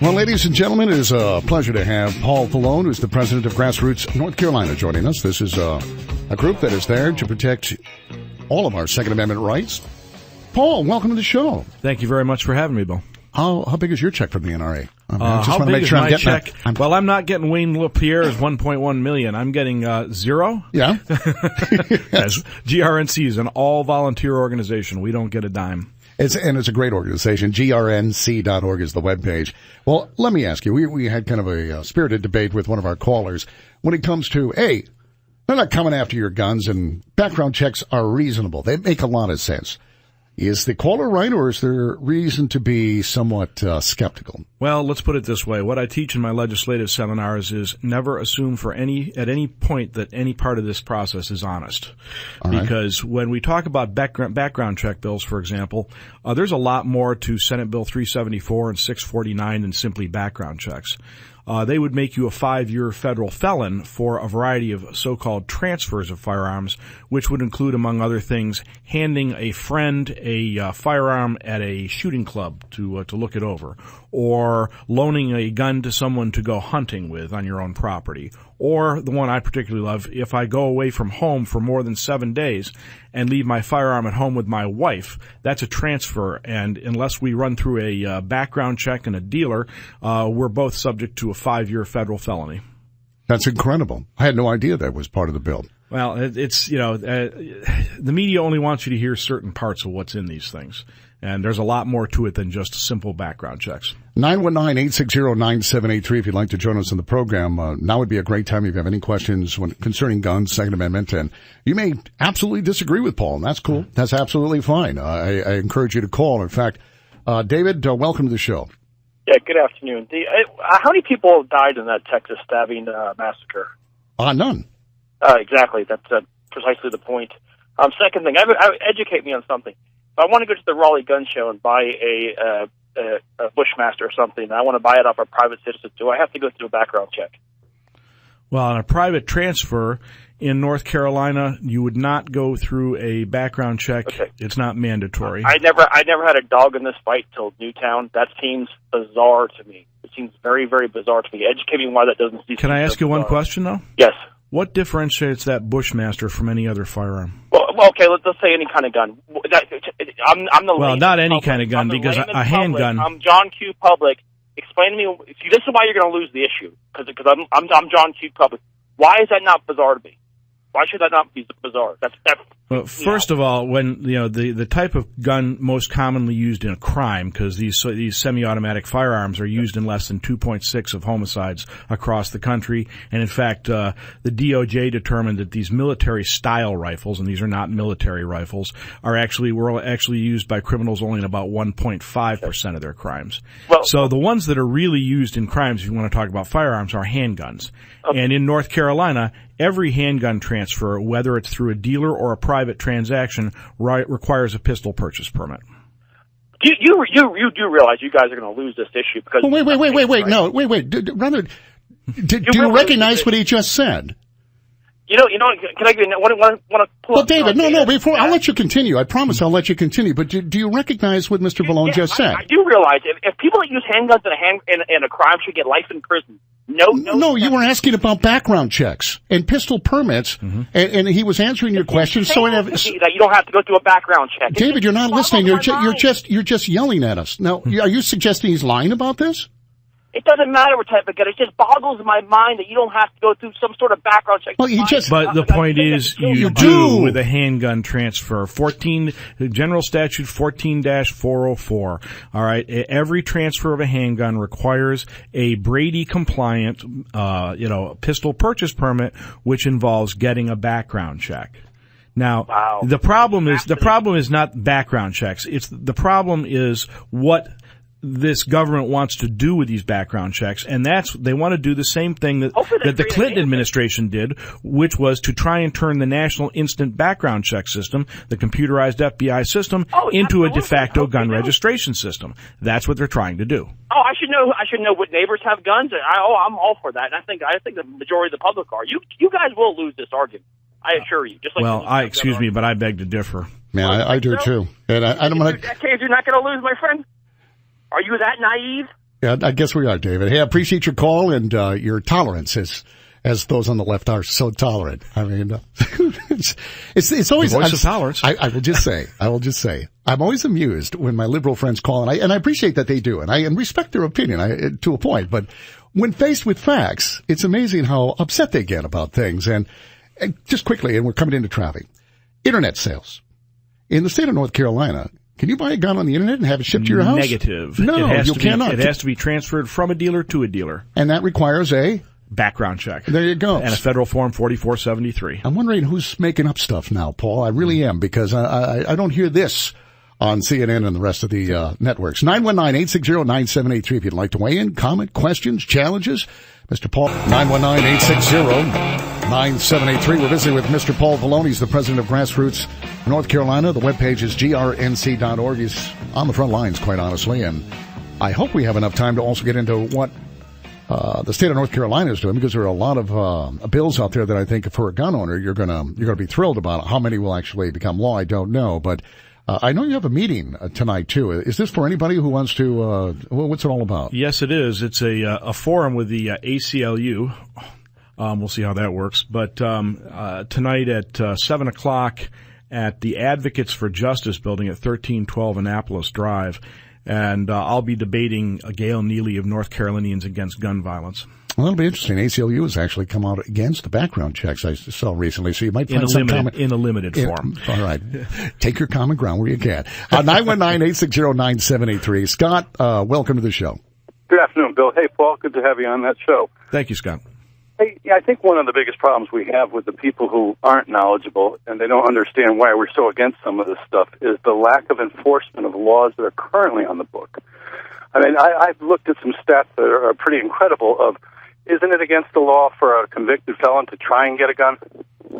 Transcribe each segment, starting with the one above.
Well, ladies and gentlemen, it is a pleasure to have Paul Fallone, who's the president of Grassroots North Carolina, joining us. This is a group that is there to protect all of our Second Amendment rights. Paul, welcome to the show. Thank you very much for having me, Bill. How big is your check from the NRA? How big is my check? Well, I'm not getting Wayne LaPierre's $1.1 million. I'm getting zero. Yeah. As GRNC is an all-volunteer organization. We don't get a dime. It's a great organization. grnc.org is the webpage. Well, let me ask you, we had kind of a spirited debate with one of our callers when it comes to, hey, they're not coming after your guns and background checks are reasonable. They make a lot of sense. Is the caller right, or is there reason to be somewhat skeptical? Well, let's put it this way. What I teach in my legislative seminars is never assume at any point that any part of this process is honest. All right. Because when we talk about background check bills, for example, there's a lot more to Senate Bill 374 and 649 than simply background checks. They would make you a 5-year federal felon for a variety of so-called transfers of firearms, which would include, among other things, handing a friend a firearm at a shooting club to look it over, or loaning a gun to someone to go hunting with on your own property, or the one I particularly love, if I go away from home for more than 7 days and leave my firearm at home with my wife, that's a transfer, and unless we run through a background check and a dealer, we're both subject to a 5-year federal felony. That's incredible. I had no idea that was part of the bill. Well, it's the media only wants you to hear certain parts of what's in these things, and there's a lot more to it than just simple background checks. 919-860-9783 if you'd like to join us in the program. Now would be a great time if you have any questions concerning guns, Second Amendment, and you may absolutely disagree with Paul, and that's cool. That's absolutely fine. I encourage you to call. In fact, David, welcome to the show. Yeah, good afternoon. How many people died in that Texas stabbing massacre? None. Exactly. That's precisely the point. Second thing, educate me on something. If I want to go to the Raleigh Gun Show and buy a Bushmaster or something, and I want to buy it off a private citizen, do I have to go through a background check? Well, on a private transfer in North Carolina, you would not go through a background check. Okay. It's not mandatory. I never had a dog in this fight till Newtown. That seems bizarre to me. It seems very, very bizarre to me. Educate me why that doesn't seem. Can I ask you one question, though? Yes. What differentiates that Bushmaster from any other firearm? Well, okay, let's say any kind of gun. I'm the well, not any kind of gun, because a handgun. I'm John Q. Public. Explain to me. See, this is why you're going to lose the issue, because I'm John Q. Public. Why is that not bizarre to me? Why should that not be bizarre? Well, first of all, when the type of gun most commonly used in a crime, because these semi-automatic firearms are used in less than 2.6 of homicides across the country, and in fact, the DOJ determined that these military-style rifles, and these are not military rifles, were actually used by criminals only in about 1.5% of their crimes. Well, so the ones that are really used in crimes, if you want to talk about firearms, are handguns. Okay. And in North Carolina, every handgun transfer, whether it's through a dealer or a private transaction, requires a pistol purchase permit. You do realize you guys are going to lose this issue because. Well, wait. Right? No, wait. Do you recognize what he just said? You know. Can I want to pull? Well, David, no. Before I'll let you continue. I promise I'll let you continue. But do you recognize what Mr. Fallone just said? I do realize if people that use handguns in a crime should get life in prison. No, you were asking about background checks and pistol permits, and he was answering your question. So that you don't have to go through a background check. David, you're not listening. You're just yelling at us. Now, are you suggesting he's lying about this? It doesn't matter what type of gun. It just boggles my mind that you don't have to go through some sort of background check. Well, but the point is, you do with a handgun transfer. General Statute 14-404. All right, every transfer of a handgun requires a Brady-compliant, pistol purchase permit, which involves getting a background check. Now, the problem is not background checks. The problem is what this government wants to do with these background checks, and they want to do the same thing that the Clinton administration did, which was to try and turn the National Instant Background Check System, the computerized FBI system, into a de facto gun registration system. That's what they're trying to do. Oh, I should know what neighbors have guns. I'm all for that. And I think the majority of the public are. You guys will lose this argument. I assure you. Just like excuse me, but I beg to differ. Man, I do too. And I don't want to. Decades, you're not going to lose, my friend. Are you that naive? Yeah, I guess we are, David. Hey, I appreciate your call and your tolerance as those on the left are so tolerant. I mean, it's always the voice of tolerance. I will just say, I'm always amused when my liberal friends call, and I appreciate that they do, and I respect their opinion to a point. But when faced with facts, it's amazing how upset they get about things. And just quickly, and we're coming into traffic, internet sales in the state of North Carolina. Can you buy a gun on the internet and have it shipped to your house? Negative. No, you cannot. It has to be transferred from a dealer to a dealer. And that requires a background check. There you go. And a federal form 4473. I'm wondering who's making up stuff now, Paul. I really am, because I don't hear this on CNN and the rest of the networks. 919-860-9783 if you'd like to weigh in, comment, questions, challenges. Mr. Paul, 919-860-9783. We're visiting with Mr. Paul Vallone. He's the president of Grassroots North Carolina. The webpage is grnc.org. He's on the front lines, quite honestly, and I hope we have enough time to also get into what the state of North Carolina is doing, because there are a lot of bills out there that I think for a gun owner you're gonna be thrilled about. How many will actually become law, I don't know, but I know you have a meeting tonight too. Is this for anybody who wants to? What's it all about? Yes, it is. It's a forum with the ACLU. We'll see how that works. But tonight at 7:00 at the Advocates for Justice building at 1312 Annapolis Drive, and I'll be debating Gail Neely of North Carolinians Against Gun Violence. Well, that'll be interesting. ACLU has actually come out against the background checks I saw recently, so you might find some common in a limited form. All right. Take your common ground where you can. 919-860-9783. Scott, welcome to the show. Good afternoon, Bill. Hey, Paul, good to have you on that show. Thank you, Scott. Hey, I think one of the biggest problems we have with the people who aren't knowledgeable and they don't understand why we're so against some of this stuff is the lack of enforcement of laws that are currently on the book. I mean, I've looked at some stats that are pretty incredible of, isn't it against the law for a convicted felon to try and get a gun?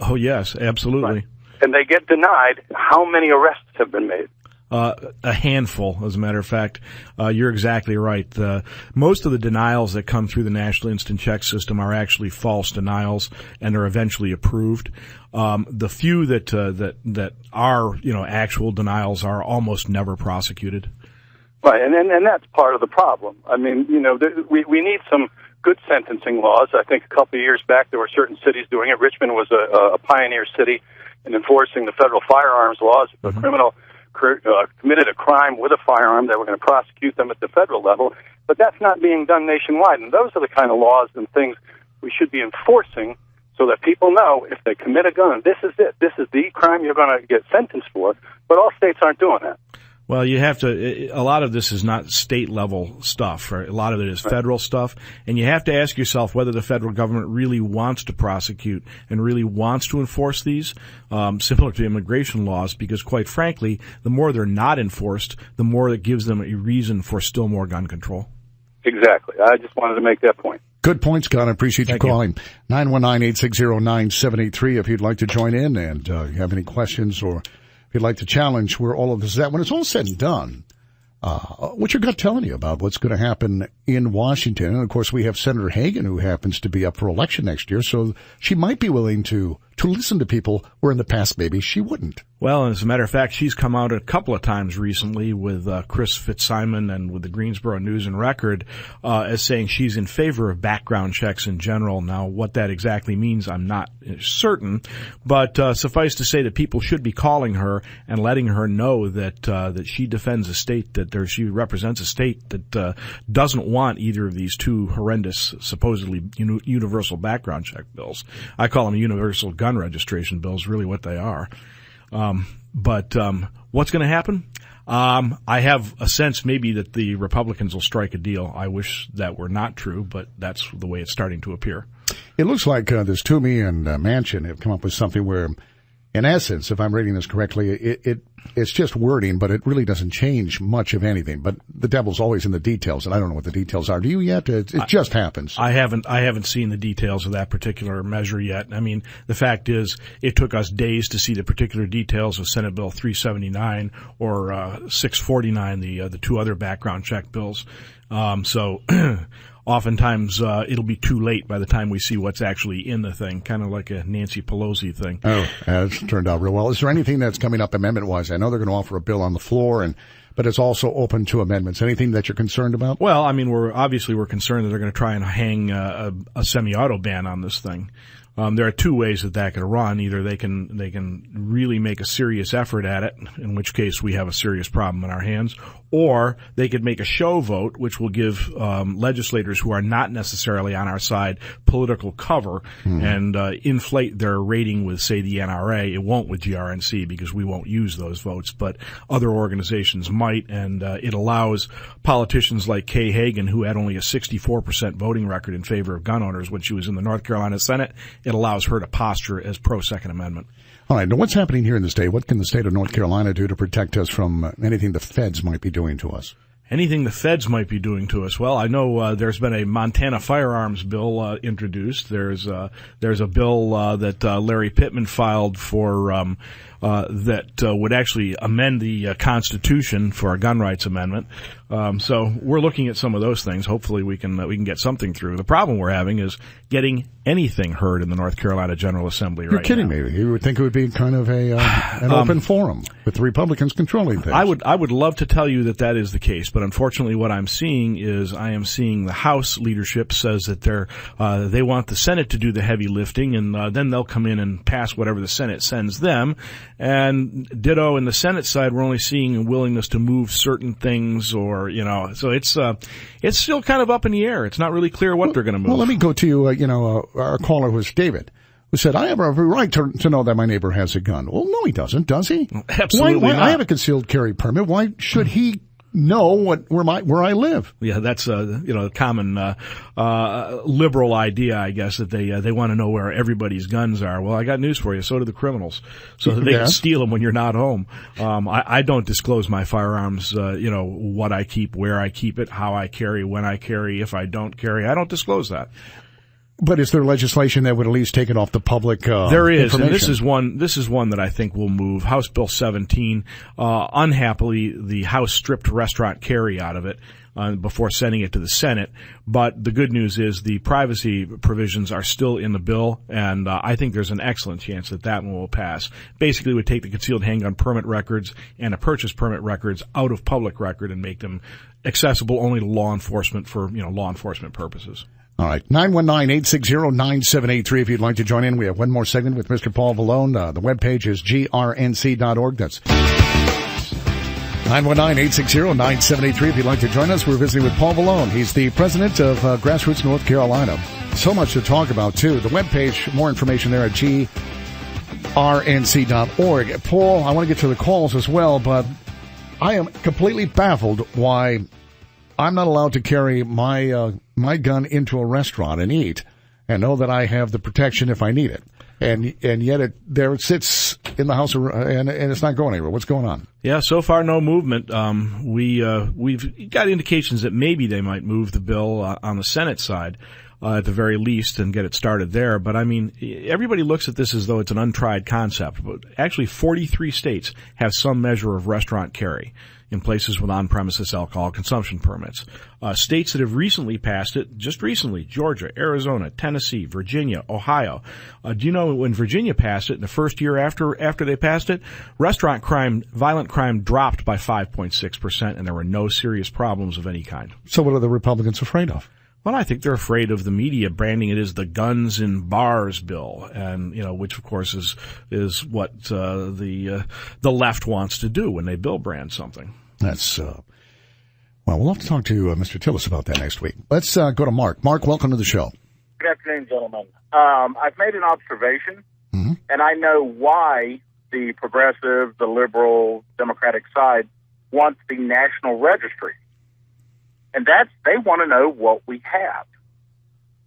Oh, yes, absolutely. Right. And they get denied. How many arrests have been made? A handful, as a matter of fact. You're exactly right. Most of the denials that come through the National Instant Check System are actually false denials, and are eventually approved. The few that are, actual denials are almost never prosecuted. Right, and that's part of the problem. I mean, we need some good sentencing laws. I think a couple of years back there were certain cities doing it. Richmond was a pioneer city in enforcing the federal firearms laws. If a criminal committed a crime with a firearm, they were going to prosecute them at the federal level. But that's not being done nationwide, and those are the kind of laws and things we should be enforcing so that people know if they commit a gun, this is it. This is the crime you're going to get sentenced for. But all states aren't doing that. Well, you have to, a lot of this is not state level stuff, right? A lot of it is federal stuff, and you have to ask yourself whether the federal government really wants to prosecute and really wants to enforce these, similar to immigration laws, because quite frankly, the more they're not enforced, the more it gives them a reason for still more gun control. Exactly. I just wanted to make that point. Good point, Scott. I appreciate you calling. 919-860-9783 if you'd like to join in and you have any questions or if you'd like to challenge where all of this is at. When it's all said and done, what's your gut telling you about what's going to happen in Washington? And, of course, we have Senator Hagan, who happens to be up for election next year, so she might be willing to listen to people where in the past maybe she wouldn't. Well, as a matter of fact, she's come out a couple of times recently with Chris Fitzsimon and with the Greensboro News and Record as saying she's in favor of background checks in general. Now, what that exactly means, I'm not certain, but suffice to say that people should be calling her and letting her know that she defends a state she represents a state that doesn't want either of these two horrendous, supposedly universal background check bills. I call them universal gun registration bills, really what they are. But what's going to happen? I have a sense maybe that the Republicans will strike a deal. I wish that were not true, but that's the way it's starting to appear. It looks like this Toomey and Manchin have come up with something where, in essence, if I'm reading this correctly, it's just wording, but it really doesn't change much of anything. But the devil's always in the details, and I don't know what the details are. Do you yet? It just happens. I haven't seen the details of that particular measure yet. I mean, the fact is, it took us days to see the particular details of Senate Bill 379 or 649, the two other background check bills. So oftentimes it'll be too late by the time we see what's actually in the thing, kind of like a Nancy Pelosi thing. Oh, it's turned out real well. Is there anything that's coming up amendment-wise? I know they're going to offer a bill on the floor, and but it's also open to amendments. Anything that you're concerned about? Well, I mean, we're concerned that they're going to try and hang a semi-auto ban on this thing. There are two ways that could run. Either they can really make a serious effort at it, in which case we have a serious problem in our hands, or they could make a show vote, which will give legislators who are not necessarily on our side political cover and inflate their rating with, say, the NRA. It won't with GRNC because we won't use those votes, but other organizations might, and it allows politicians like Kay Hagan, who had only a 64% voting record in favor of gun owners when she was in the North Carolina Senate, it allows her to posture as pro-Second Amendment. All right. Now, what's happening here in the state? What can the state of North Carolina do to protect us from anything the feds might be doing to us? Anything the feds might be doing to us. Well, I know there's been a Montana firearms bill introduced. There's a bill that Larry Pittman filed for that would actually amend the Constitution for a gun rights amendment. So we're looking at some of those things. Hopefully we can get something through. The problem we're having is getting anything heard in the North Carolina General Assembly right now. You're kidding me. You would think it would be kind of an open forum with the Republicans controlling things. I would love to tell you that is the case, but unfortunately what I'm seeing is the House leadership says that they want the Senate to do the heavy lifting, and then they'll come in and pass whatever the Senate sends them. And ditto in the Senate side, we're only seeing a willingness to move certain things, or so it's still kind of up in the air. It's not really clear what they're going to move. Well, let me go to you. Our caller was David, who said, "I have every right to know that my neighbor has a gun." Well, no, he doesn't, does he? Absolutely why not. I have a concealed carry permit. Why should he know where I live? Yeah, that's a common liberal idea, I guess, that they want to know where everybody's guns are. Well, I got news for you. So do the criminals, so that they can steal them when you're not home. I don't disclose my firearms. What I keep, where I keep it, how I carry, when I carry. If I don't carry, I don't disclose that. But is there legislation that would at least take it off the public? There is, and this is one that I think will move. House Bill 17. Unhappily, the House stripped restaurant carry out of it before sending it to the Senate. But the good news is the privacy provisions are still in the bill, and I think there's an excellent chance that one will pass. Basically, it would take the concealed handgun permit records and the purchase permit records out of public record and make them accessible only to law enforcement for law enforcement purposes. All right. 919-860-9783 if you'd like to join in. We have one more segment with Mr. Paul Vallone. The webpage is grnc.org. That's 919-860-9783 if you'd like to join us. We're visiting with Paul Vallone. He's the president of Grassroots North Carolina. So much to talk about, too. The webpage, more information there at grnc.org. Paul, I want to get to the calls as well, but I am completely baffled why I'm not allowed to carry my gun into a restaurant and eat and know that I have the protection if I need it. And yet it sits in the house and it's not going anywhere. What's going on? Yeah, so far no movement. We've got indications that maybe they might move the bill on the Senate side at the very least and get it started there. But I mean, everybody looks at this as though it's an untried concept. But actually 43 states have some measure of restaurant carry in places with on-premises alcohol consumption permits. States that have recently passed it, just recently, Georgia, Arizona, Tennessee, Virginia, Ohio. Do you know when Virginia passed it, in the first year after they passed it, restaurant crime, violent crime dropped by 5.6%, and there were no serious problems of any kind. So what are the Republicans afraid of? Well, I think they're afraid of the media branding it as the guns in bars bill, and which of course is what the left wants to do when they bill brand something. That's well, we'll have to talk to Mr. Tillis about that next week. Let's go to Mark. Mark, welcome to the show. Good afternoon, gentlemen. I've made an observation, and I know why the progressive, the liberal, Democratic side wants the national registry. And they want to know what we have.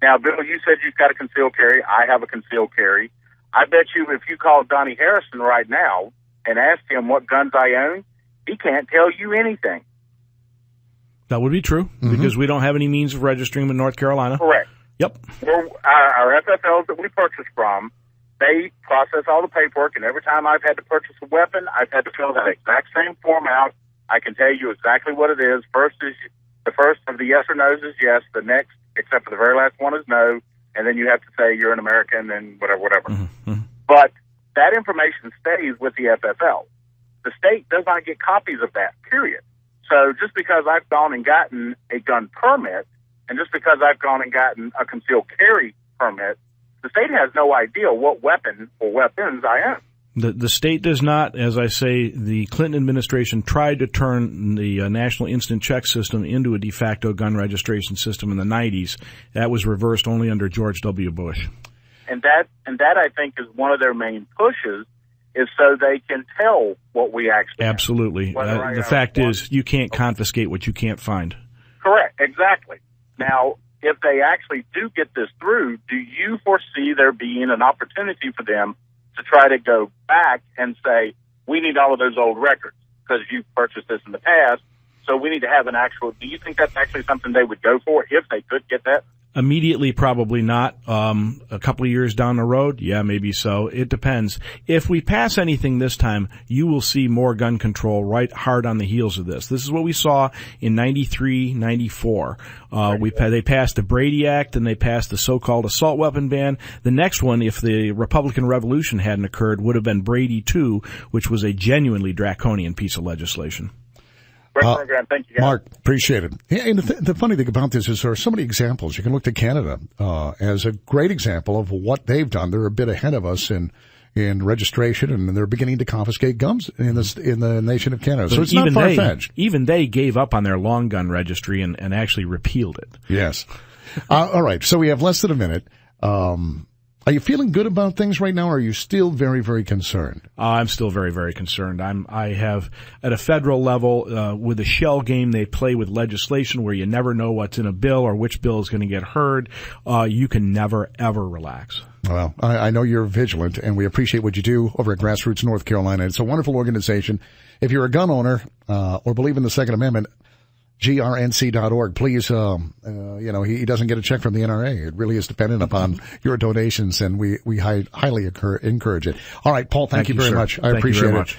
Now, Bill, you said you've got a concealed carry. I have a concealed carry. I bet you if you call Donnie Harrison right now and ask him what guns I own, he can't tell you anything. That would be true, because we don't have any means of registering them in North Carolina. Correct. Yep. Our FFLs that we purchase from, they process all the paperwork, and every time I've had to purchase a weapon, I've had to fill that exact same form out. I can tell you exactly what it is. The first of the yes or no's is yes. The next, except for the very last one, is no. And then you have to say you're an American and whatever. But that information stays with the FFL. The state does not get copies of that, period. So just because I've gone and gotten a gun permit, and just because I've gone and gotten a concealed carry permit, the state has no idea what weapon or weapons I own. The state does not. As I say, the Clinton administration tried to turn the National Instant Check System into a de facto gun registration system in the 90s. That was reversed only under George W. Bush. And that I think is one of their main pushes, is so they can tell what we actually have. Absolutely. The fact is, you can't confiscate what you can't find. Correct. Exactly. Now, if they actually do get this through, do you foresee there being an opportunity for them to try to go back and say, we need all of those old records because you purchased this in the past, so we need to have an actual, do you think that's actually something they would go for if they could get that? Immediately, probably not. A couple of years down the road, yeah, maybe so. It depends. If we pass anything this time, you will see more gun control right hard on the heels of this. This is what we saw in 93, 94. They passed the Brady Act and they passed the so-called assault weapon ban. The next one, if the Republican Revolution hadn't occurred, would have been Brady 2, which was a genuinely draconian piece of legislation. Program. Thank you, guys. Mark, appreciate it. And the funny thing about this is there are so many examples. You can look to Canada as a great example of what they've done. They're a bit ahead of us in registration, and they're beginning to confiscate guns in the nation of Canada. So it's not far-fetched. Even they gave up on their long gun registry and actually repealed it. Yes. All right. So we have less than a minute. Are you feeling good about things right now, or are you still very, very concerned? I'm still very, very concerned. I have, at a federal level, with the shell game they play with legislation where you never know what's in a bill or which bill is going to get heard, you can never, ever relax. Well, I know you're vigilant, and we appreciate what you do over at Grassroots North Carolina. It's a wonderful organization. If you're a gun owner or believe in the Second Amendment, grnc.org. Please, he doesn't get a check from the NRA. It really is dependent upon your donations, and we highly encourage it. All right, Paul, thank you very much. I appreciate it.